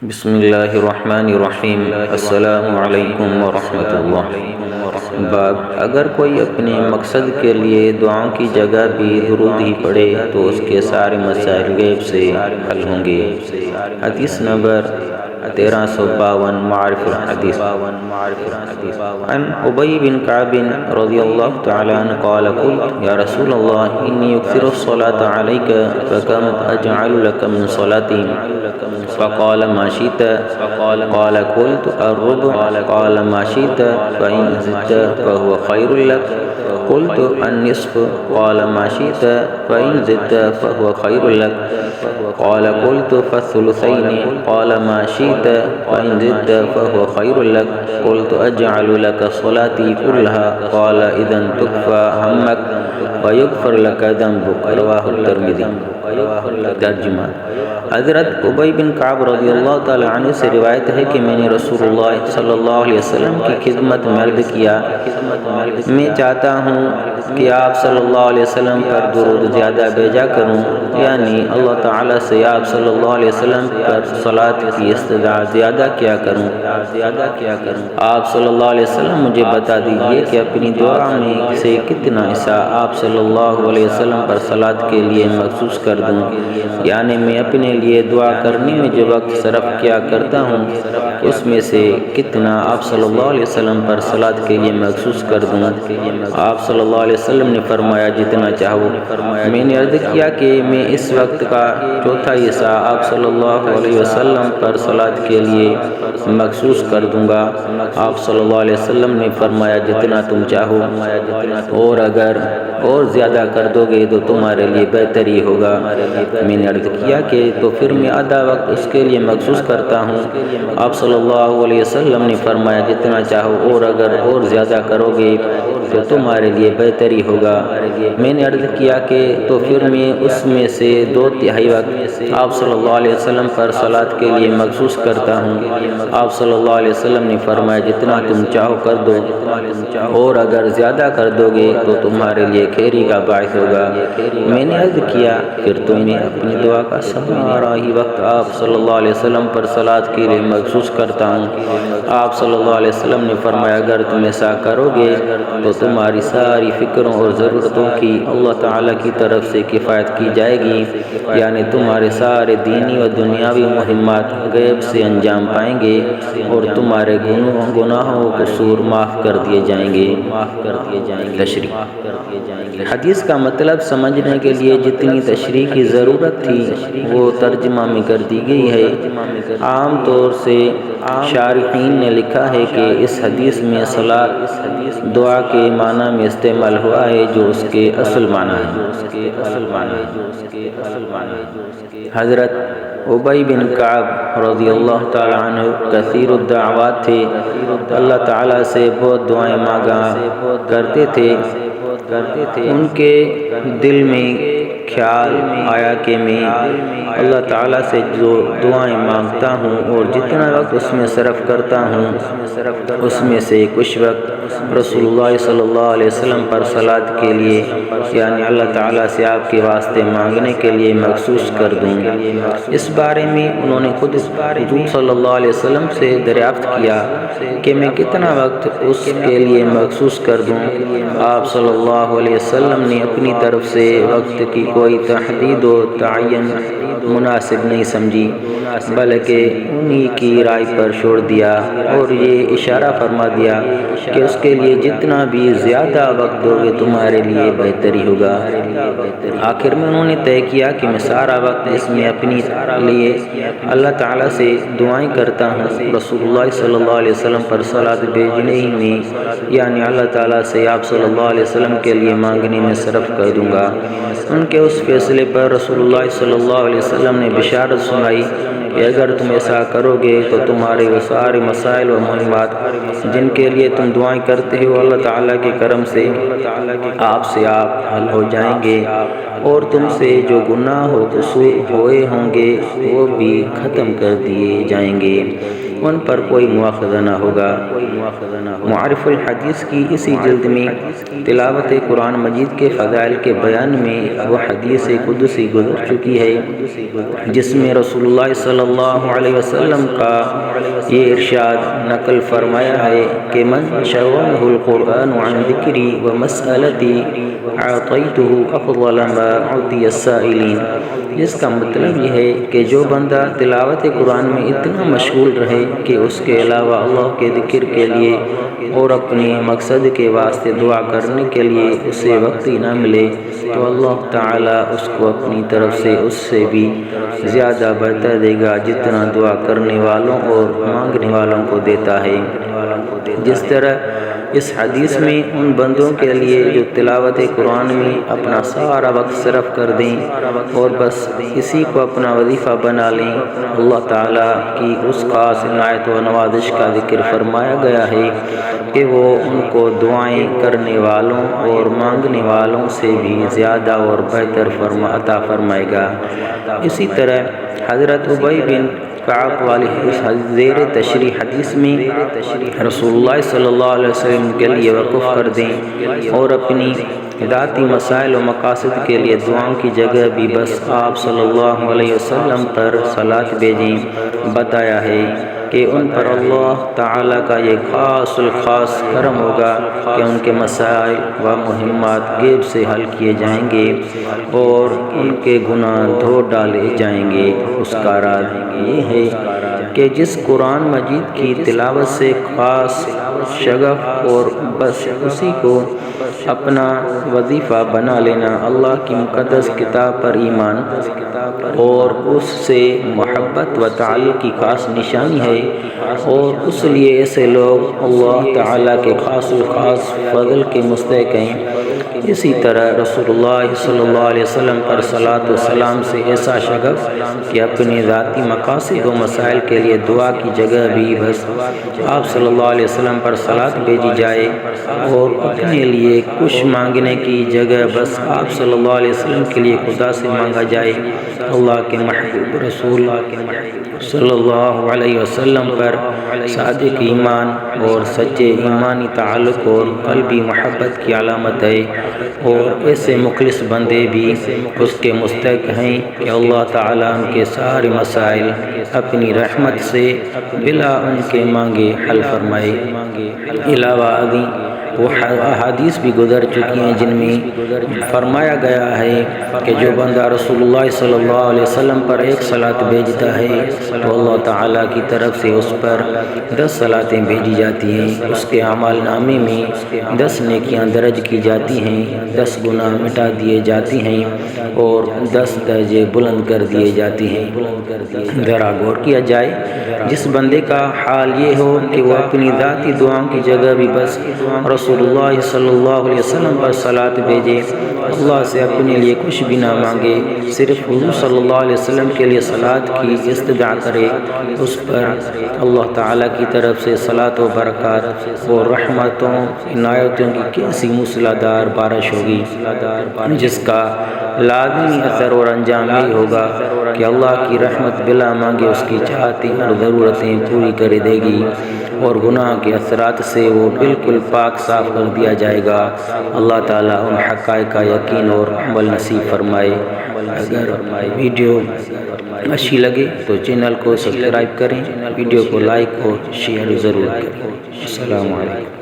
بسم اللہ الرحمن الرحیم۔ السلام علیکم ورحمۃ اللہ۔ باب اگر کوئی اپنے مقصد کے لیے دعاؤں کی جگہ بھی درود ہی پڑھے تو اس کے سارے مسائل غیب سے حل ہوں گے۔ حدیث نمبر 1352 معارف الحدیث۔ عن ابی بن کعب رضی اللہ تعالی عنہ قال قلت یا رسول اللہ انی اکثر الصلاة علیک فکم اجعل لک من صلاتي فقال ما شئت قال قلت الربع قال ما شئت فإن زدت فهو خير لك قلت النصف قال ما شئت فإن زدت فهو خير لك قال قلت فالثلثين قال ما شئت فإن زدت فهو خير لك قلت أجعل لك صلاتي كلها قال إذن تكفى همك ويغفر لك ذنبك رواه الترمذی۔ ترجمہ: حضرت ابی بن کعب رضی اللہ تعالی عنہ سے روایت ہے کہ میں نے رسول اللہ صلی اللہ علیہ وسلم کی خدمت میں عرض کیا، میں چاہتا ہوں کہ آپ صلی اللہ علیہ وسلم پر درود زیادہ بھیجا کروں، یعنی اللہ تعالیٰ سے آپ صلی اللہ علیہ وسلم پر صلاۃ کی استدعا زیادہ کیا کروں۔ آپ صلی اللہ علیہ وسلم مجھے بتا دیجئے کہ اپنی دعا میں سے کتنا حصہ آپ صلی اللہ علیہ وسلم پر صلاۃ کے لیے مخصوص کر دوں، یعنی میں اپنے لیے دعا کرنے میں جو وقت صرف کیا کرتا ہوں اس میں سے کتنا آپ صلی اللہ علیہ وسلم پر صلاۃ کے لیے مخصوص کر دوں۔ آپ صلی اللہ علیہ وسلم نے فرمایا جتنا چاہو۔ میں نے عرض کیا کہ میں اس وقت کا چوتھا حصہ آپ صلی اللہ علیہ وسلم پر صلاۃ کے لیے مخصوص کر دوں گا۔ آپ صلی اللہ علیہ وسلم نے فرمایا جتنا تم چاہو، اور اگر اور زیادہ کر دو گے تو تمہارے لیے بہتر ہی ہوگا۔ میں نے عرض کیا کہ تو پھر میں آدھا وقت اس کے لیے مخصوص کرتا ہوں۔ آپ صلی اللہ علیہ وسلم نے فرمایا جتنا چاہو، اور اگر اور زیادہ کرو گے تو تمہارے لیے بہتر ہی ہوگا۔ میں نے عرض کیا کہ تو پھر میں اس میں سے 2/3 وقت آپ صلی اللہ علیہ وسلم پر صلاۃ کے لیے مخصوص کرتا ہوں۔ آپ صلی اللہ علیہ وسلم نے فرمایا جتنا تم چاہو کر دو، اور اگر زیادہ کر دو گے تو تمہارے لیے خیری کا باعث ہوگا۔ میں نے عرض کیا پھر تو میں اپنی دعا کا سارا ہی وقت آپ صلی اللہ علیہ وسلم پر صلاۃ کے لیے مخصوص کرتا ہوں۔ آپ صلی اللہ علیہ وسلم نے فرمایا اگر تم ایسا کرو گے تو تمہاری ساری فکروں اور ضرورتوں کی اللہ تعالیٰ کی طرف سے کفایت کی جائے گی، یعنی تمہارے سارے دینی و دنیاوی مہمات غیب سے انجام پائیں گے، اور تمہارے گناہوں و قصور معاف کر دیے جائیں گے۔ تشریح: حدیث کا مطلب سمجھنے کے لیے جتنی تشریح کی ضرورت تھی وہ ترجمہ میں کر دی گئی ہے۔ عام طور سے شارحین نے لکھا ہے کہ اس حدیث میں صلاۃ دعا کے معنی میں استعمال ہوا ہے جو اس کے اصل معنی ہے۔ حضرت ابی بن کعب رضی اللہ تعالی عنہ کثیر الدعوات تھے، اللہ تعالیٰ سے بہت دعائیں مانگا کرتے تھے۔ ان کے دل میں خیال آیا کہ میں اللہ تعالیٰ سے جو دعائیں مانگتا ہوں اور جتنا وقت اس میں صرف کرتا ہوں اس میں سے کچھ وقت رسول اللہ صلی اللہ علیہ وسلم پر صلاۃ کے لیے، یعنی اللہ تعالیٰ سے آپ کے واسطے مانگنے کے لیے مخصوص کر دوں۔ اس بارے میں انہوں نے خود حضور صلی اللہ علیہ وسلم سے دریافت کیا کہ میں کتنا وقت اس کے لیے مخصوص کر دوں۔ آپ صلی اللہ علیہ وسلم نے اپنی طرف سے وقت کی کوئی تحدید و تعین مناسب نہیں سمجھی، بلکہ انہی کی رائے پر چھوڑ دیا اور یہ اشارہ فرما دیا کہ اس کے لیے جتنا بھی زیادہ وقت دو گے تمہارے لیے بہتر ہی ہوگا۔ آخر میں انہوں نے طے کیا کہ میں سارا وقت اس میں اپنی لیے اللہ تعالیٰ سے دعائیں کرتا ہوں، رسول اللہ صلی اللہ علیہ وسلم پر صلاۃ بھیجنے ہی میں، یعنی اللہ تعالیٰ سے آپ صلی اللہ علیہ وسلم کے لیے مانگنے میں صرف کر دوں گا۔ ان کے اس فیصلے پر رسول اللہ صلی اللہ علیہ وسلم نے بشارت سنائی کہ اگر تم ایسا کرو گے تو تمہارے وہ سارے مسائل و مہمات جن کے لیے تم دعائیں کرتے ہو اللہ تعالیٰ کے کرم سے آپ حل ہو جائیں گے، اور تم سے جو گناہ و قصور ہوئے ہوں گے وہ بھی ختم کر دیے جائیں گے، ان پر کوئی مواخذہ نہ ہوگا۔ معارف الحدیث کی اسی جلد میں تلاوت قرآن مجید کے فضائل کے بیان میں وہ حدیث قدسی گزر چکی ہے جس میں رسول اللہ صلی اللہ علیہ وسلم کا یہ ارشاد نقل فرمایا ہے کہ من شغلہ القرآن عن ذکری ومسألتی اعطیتہ افضل ما اعطی السائلین، جس کا مطلب یہ ہے کہ جو بندہ تلاوت قرآن میں اتنا مشغول رہے کہ اس کے علاوہ اللہ کے ذکر کے لیے اور اپنے مقصد کے واسطے دعا کرنے کے لیے اسے وقت ہی نہ ملے، تو اللہ تعالیٰ اس کو اپنی طرف سے اس سے بھی زیادہ بڑھتا دے گا جتنا دعا کرنے والوں اور مانگنے والوں کو دیتا ہے۔ جس طرح اس حدیث میں ان بندوں کے لیے جو تلاوت قرآن میں اپنا سارا وقت صرف کر دیں اور بس اسی کو اپنا وظیفہ بنا لیں، اللہ تعالیٰ کی اس خاص عنایت و نوازش کا ذکر فرمایا گیا ہے کہ وہ ان کو دعائیں کرنے والوں اور مانگنے والوں سے بھی زیادہ اور بہتر عطا فرمائے گا۔ اسی طرح حضرت ابی بن کعب والی اس زیر تشریح حدیث میں رسول اللہ صلی اللہ علیہ وسلم کے لیے وقف کر دیں اور اپنی ذاتی مسائل و مقاصد کے لیے دعاؤں کی جگہ بھی بس آپ صلی اللہ علیہ وسلم پر صلاۃ بھیجیں۔ بتایا ہے کہ ان پر اللہ تعالیٰ کا یہ خاص الخاص کرم ہوگا کہ ان کے مسائل و مہمات غیب سے حل کیے جائیں گے اور ان کے گناہ دھو ڈالے جائیں گے۔ اس کا راز یہ ہے کہ جس قرآن مجید کی تلاوت سے خاص شغف اور بس اسی کو اپنا وظیفہ بنا لینا اللہ کی مقدس کتاب پر ایمان اور اس سے محبت و تعلق کی خاص نشانی ہے، اور اس لیے ایسے لوگ اللہ تعالیٰ کے خاص الخاص فضل کے مستحق ہیں۔ اسی طرح رسول اللہ صلی اللہ علیہ وسلم پر صلاۃ و سلام سے ایسا شغف کہ اپنے ذاتی مقاصد و مسائل کے لیے دعا کی جگہ بھی بس آپ صلی اللہ علیہ وسلم پر صلاۃ بھیجی جائے، اور اپنے لیے کچھ مانگنے کی جگہ بس آپ صلی اللہ علیہ وسلم کے لیے خدا سے مانگا جائے۔ اللہ کے محبوب رسول صلی اللہ علیہ وسلم پر صادق ایمان اور سچے ایمانی تعلق اور قلبی محبت کی علامت ہے، اور ایسے مخلص بندے بھی اس کے مستحق ہیں کہ اللہ تعالیٰ ان کے سارے مسائل اپنی رحمت سے بلا ان کے مانگے حل فرمائے۔ علاوہ ازیں وہ احادیث بھی گزر چکی ہیں جن میں فرمایا گیا ہے کہ جو بندہ رسول اللہ صلی اللہ علیہ وسلم پر ایک صلاۃ بھیجتا ہے تو اللہ تعالیٰ کی طرف سے اس پر 10 صلاتیں بھیجی جاتی ہیں، اس کے اعمال نامے میں 10 نیکیاں درج کی جاتی ہیں، 10 گناہ مٹا دیے جاتے ہیں اور 10 درجے بلند کر دیے جاتے ہیں۔ ذرا غور کیا جائے، جس بندے کا حال یہ ہو کہ وہ اپنی ذاتی دعاؤں کی جگہ بھی بس رسول اللہ صلی اللہ علیہ وسلم پر صلاۃ بھیجے، اللہ سے اپنے لیے کچھ بھی نہ مانگے، صرف حضور صلی اللہ علیہ وسلم کے لیے صلاۃ کی استدعا کرے، اس پر اللہ تعالیٰ کی طرف سے صلاۃ و برکات اور رحمتوں عنایتوں کی کیسی موسلادھار بارش ہوگی، جس کا لازمی اثر اور انجام یہ ہوگا کہ اللہ کی رحمت بلا مانگے اس کی چاہتی اور ضرورتیں پوری کر دے گی، اور گناہ کے اثرات سے وہ بالکل پاک صاف کر دیا جائے گا۔ اللہ تعالیٰ ان حقائق کا یقین اور عمل نصیب فرمائے۔ اگر ویڈیو اچھی لگے تو چینل کو سبسکرائب کریں، ویڈیو کو لائک اور شیئر ضرور کریں۔ السلام علیکم۔